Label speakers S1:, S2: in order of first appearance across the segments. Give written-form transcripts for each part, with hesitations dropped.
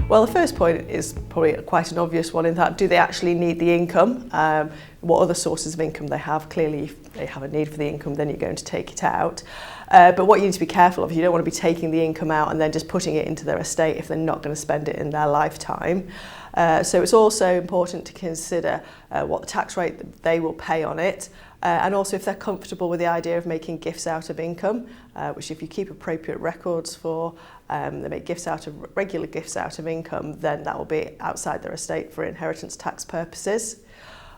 S1: Well, the first point is probably quite an obvious one in that, do they actually need the income? What other sources of income they have? Clearly, if they have a need for the income, then you're going to take it out. But what you need to be careful of, you don't want to be taking the income out and then just putting it into their estate if they're not going to spend it in their lifetime. So it's also important to consider what the tax rate that they will pay on it, and also if they're comfortable with the idea of making gifts out of income, which if you keep appropriate records for, they make regular gifts out of income, then that will be outside their estate for inheritance tax purposes.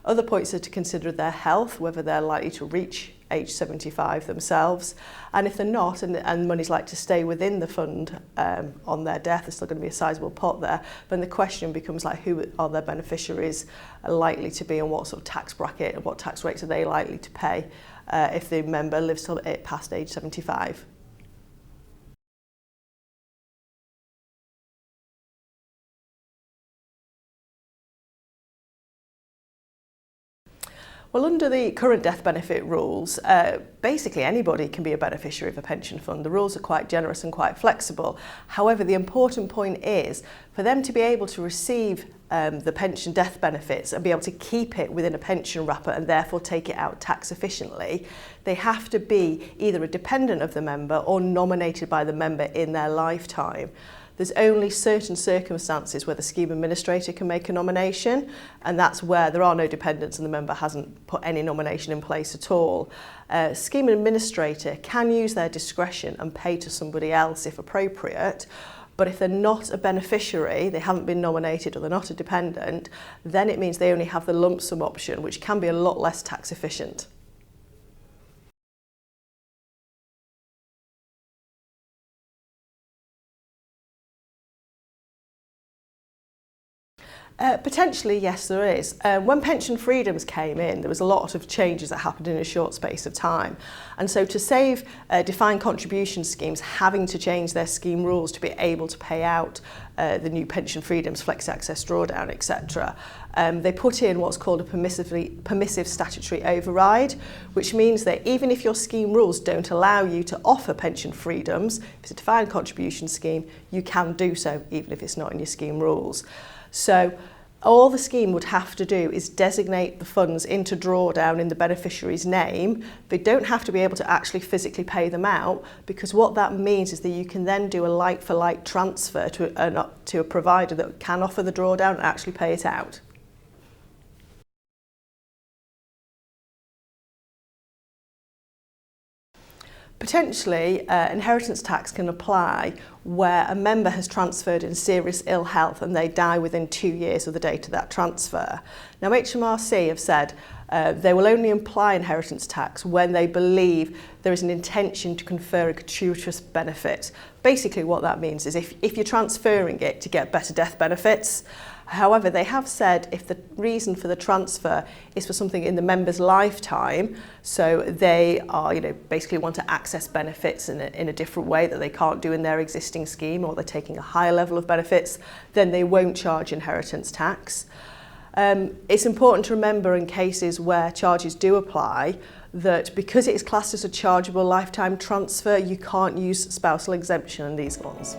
S1: Other points are to consider their health, whether they're likely to reach age 75 themselves, and if they're not, and money's like to stay within the fund on their death, there's still going to be a sizable pot there, then the question becomes like, who are their beneficiaries likely to be, and what sort of tax bracket and what tax rates are they likely to pay if the member lives till past age 75. Well, under the current death benefit rules, basically anybody can be a beneficiary of a pension fund. The rules are quite generous and quite flexible. However, the important point is for them to be able to receive the pension death benefits and be able to keep it within a pension wrapper and therefore take it out tax efficiently, they have to be either a dependent of the member or nominated by the member in their lifetime. There's only certain circumstances where the scheme administrator can make a nomination, and that's where there are no dependents and the member hasn't put any nomination in place at all. Scheme administrator can use their discretion and pay to somebody else if appropriate, but if they're not a beneficiary, they haven't been nominated or they're not a dependent, then it means they only have the lump sum option, which can be a lot less tax efficient. Potentially, yes, there is. When pension freedoms came in, there was a lot of changes that happened in a short space of time. And so to save defined contribution schemes having to change their scheme rules to be able to pay out the new pension freedoms, flex access drawdown, etc., they put in what's called a permissive statutory override, which means that even if your scheme rules don't allow you to offer pension freedoms, if it's a defined contribution scheme, you can do so even if it's not in your scheme rules. So all the scheme would have to do is designate the funds into drawdown in the beneficiary's name. They don't have to be able to actually physically pay them out, because what that means is that you can then do a like-for-like transfer to a provider that can offer the drawdown and actually pay it out. Potentially, inheritance tax can apply where a member has transferred in serious ill health and they die within 2 years of the date of that transfer. Now, HMRC have said they will only apply inheritance tax when they believe there is an intention to confer a gratuitous benefit. Basically, what that means is if you're transferring it to get better death benefits. However, they have said if the reason for the transfer is for something in the member's lifetime, so they are, basically want to access benefits in a different way that they can't do in their existing scheme, or they're taking a higher level of benefits, then they won't charge inheritance tax. It's important to remember in cases where charges do apply that because it is classed as a chargeable lifetime transfer, you can't use spousal exemption in these ones.